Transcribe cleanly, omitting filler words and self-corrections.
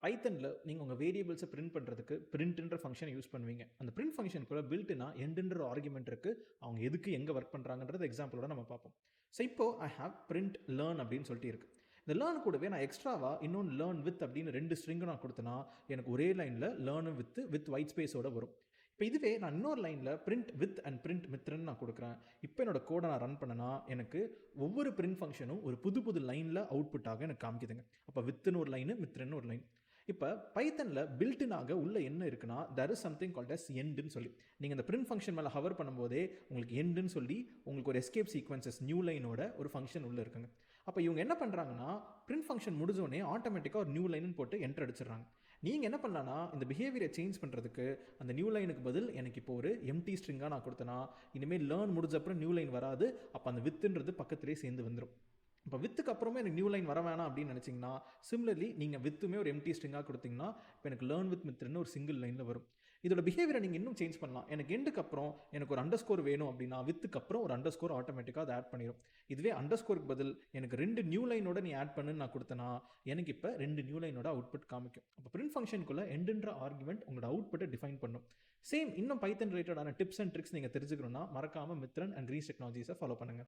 பைத்தனில் நீங்கள் உங்கள் வேரியபிள்ஸை பிரிண்ட் பண்ணுறதுக்கு பிரிண்ட்ன்ற ஃபங்க்ஷனை யூஸ் பண்ணுவீங்க. அந்த பிரிண்ட் ஃபங்க்ஷனுக்குள்ள பில்ட்னா எண்டுன்ற ஆர்குமெண்ட் இருக்குது. அவங்க எதுக்கு எங்கே ஒர்க் பண்ணுறாங்கன்றது எக்ஸாம்பிளோட நம்ம பார்ப்போம். ஸோ இப்போ ஐ ஹாவ் பிரிண்ட் லேர்ன் அப்படின்னு சொல்லிட்டு இருக்குது. இந்த லேர்ன் கூடவே நான் எக்ஸ்ட்ராவா இன்னொன்று லேர்ன் வித் அப்படின்னு 2 ஸ்ட்ரிங்கு நான் கொடுத்தனா எனக்கு ஒரே லைனில் லேர்ன் வித் ஒயிட் ஸ்பேஸோட வரும். இப்போ இதுவே நான் இன்னொரு லைனில் print with and print Mithran நான் கொடுக்குறேன். இப்போ என்னோட கோடை நான் ரன் பண்ணனா எனக்கு ஒவ்வொரு பிரிண்ட் ஃபங்க்ஷனும் ஒரு புது லைனில் அவுட்புட்டாக எனக்கு காமிக்குதுங்க. அப்போ வித்துன்னு ஒரு லைனு, மித்ரன்னு ஒரு லைன். இப்போ பைத்தனில் பில்ட்னாக உள்ள என்ன இருக்குன்னா there is something called as எண்டுன்னு சொல்லி நீங்கள் இந்த பிரிண்ட் ஃபங்க்ஷன் மேலே ஹவர் பண்ணும்போதே உங்களுக்கு எண்டுன்னு சொல்லி உங்களுக்கு ஒரு எஸ்கேப் சீக்வன்சஸ் நியூ லைனோட ஒரு ஃபங்க்ஷன் உள்ளே இருக்குங்க. அப்போ இவங்க என்ன பண்ணுறாங்கன்னா பிரிண்ட் ஃபங்க்ஷன் முடிஞ்சோடனே ஆட்டோமேட்டிக்காக ஒரு நியூ லைன் போட்டு என்டர் அடிச்சிடுறாங்க. நீங்கள் என்ன பண்ணலான்னா இந்த பிஹேவியரை சேஞ்ச் பண்ணுறதுக்கு அந்த நியூ லைனுக்கு பதில் எனக்கு இப்போ ஒரு எம்டி ஸ்ட்ரிங்காக நான் கொடுத்தேன்னா இனிமேல் லேர்ன் முடிஞ்ச அப்புறம் நியூ லைன் வராது. அப்போ அந்த வித்துன்றது பக்கத்துலேயே சேர்ந்து வந்துடும். இப்போ வித்துக்கு அப்புறமே எனக்கு நியூ லைன் வர வேணாம் அப்படின்னு நினச்சிங்கன்னா சிமிலர்லி நீங்கள் வித்துமே ஒரு எம்டி ஸ்ட்ரிங்காக கொடுத்தீங்கன்னா இப்போ எனக்கு லேர்ன் வித் மித்ரன்னு ஒரு சிங்கிள் லைனில் வரும். இதோட பிஹேவியரை நீங்கள் இன்னும் சேஞ்ச் பண்ணலாம். எனக்கு எண்டுக்கு அப்புறம் எனக்கு ஒரு அண்டர்ஸ்கோர் வேணும் அப்படின்னா வித்துக்கு அப்புறம் ஒரு அண்டர்ஸ்கோர் ஆட்டோமேட்டிக்காக அதை ஆட் பண்ணிடும். இதுவே அண்டர்ஸ்கோருக்கு பதில் எனக்கு 2 நியூ லைனோட நீ ஆட் பண்ணுன்னு நான் கொடுத்தேன்னா எனக்கு இப்போ 2 நியூ லைனோட அவுட்புட் காமிக்கும். அப்போ பிரிண்ட் ஃபங்க்ஷனுக்குள்ள எண்டுன்ற ஆர்குமெண்ட் உங்களோட அவுட்புட்டை டிஃபைன் பண்ணும். சேம் இன்னும் பைத்தன் ரிலேட்டடான டிப்ஸ் அண்ட் ட்ரிக்ஸ் நீங்கள் தெரிஞ்சுக்கணும்னா மறக்காமல் மித்ரன் அண்ட் கிரீன்ஸ் டெக்னாலஜிஸை ஃபாலோ பண்ணுங்கள்.